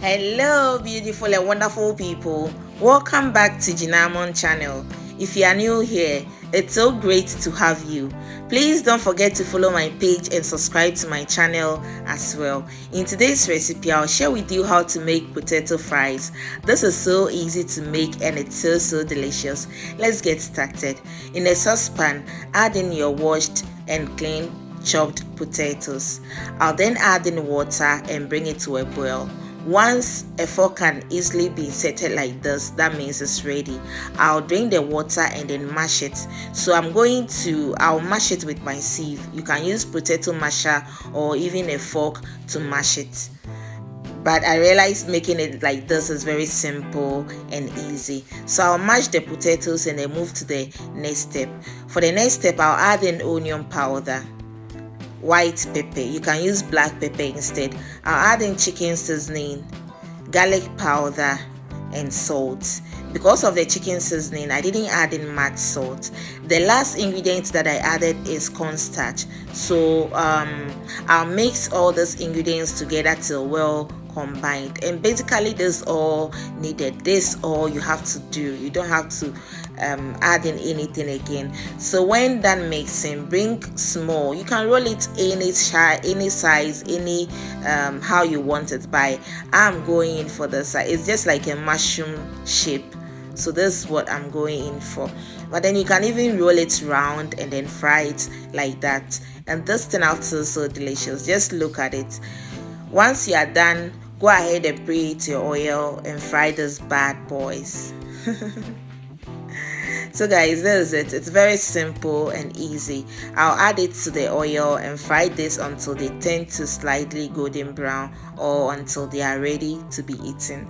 Hello beautiful and wonderful people, welcome back to Jinamon channel. If you are new here, it's so great to have you. Please don't forget to follow my page and subscribe to my channel as well. In today's recipe, I'll share with you how to make potato fries. This is so easy to make and it's so delicious. Let's get started. In a saucepan, add in your washed and clean chopped potatoes. I'll then add in water and bring it to a boil. Once a fork can easily be inserted like this, that means it's ready. I'll drain the water and then mash it. So I'll mash it with my sieve. You can use potato masher or even a fork to mash it. But I realized making it like this is very simple and easy. So I'll mash the potatoes and then move to the next step. For the next step, I'll add in onion powder, white pepper, you can use black pepper instead. I'll add in chicken seasoning, garlic powder and salt. Because of the chicken seasoning, I didn't add in much salt. The last ingredient that I added is cornstarch. So I'll mix all these ingredients together till well combined, and basically this all needed. This all you have to do. You don't have to add in anything again. So when done mixing, bring small, you can roll it any size, any how you want it. By I'm going in for the size, it's just like a mushroom shape. So this is what I'm going in for. But then you can even roll it round and then fry it like that, and this turned out so delicious. Just look at it. Once you are done, go ahead and preheat your oil and fry these bad boys. So guys, this is it. It's very simple and easy. I'll add it to the oil and fry this until they turn to slightly golden brown or until they are ready to be eaten.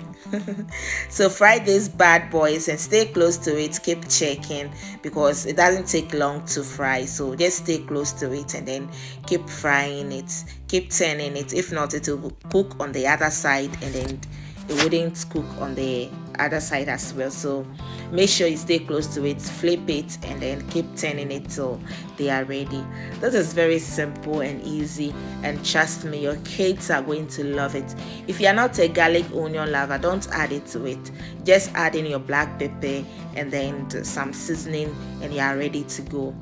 So fry these bad boys and stay close to it. Keep checking because it doesn't take long to fry. So just stay close to it and then keep frying it. Keep turning it. If not, it will cook on the other side and then it wouldn't cook on the other side as well. So make sure you stay close to it, flip it and then keep turning it till they are ready. This is very simple and easy, and trust me, your kids are going to love it. If you are not a garlic onion lover, don't add it to it. Just add in your black pepper and then some seasoning and you are ready to go.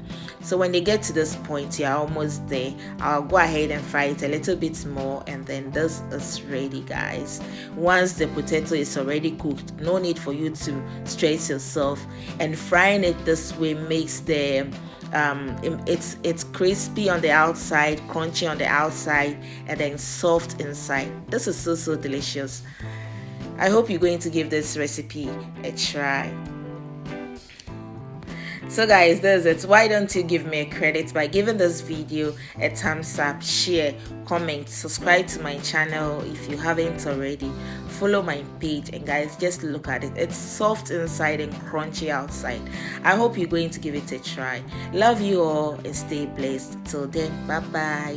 So when they get to this point, you are almost there. I'll go ahead and fry it a little bit more and then this is ready, guys. Once the potato is already cooked, no need for you to stress yourself, and frying it this way makes the it's crispy on the outside, crunchy on the outside, and then soft inside. This is so delicious. I hope you're going to give this recipe a try. So guys, this is it. Why don't you give me a credit by giving this video a thumbs up, share, comment, subscribe to my channel if you haven't already, follow my page, and guys, just look at it. It's soft inside and crunchy outside. I hope you're going to give it a try. Love you all and stay blessed. Till then, bye bye.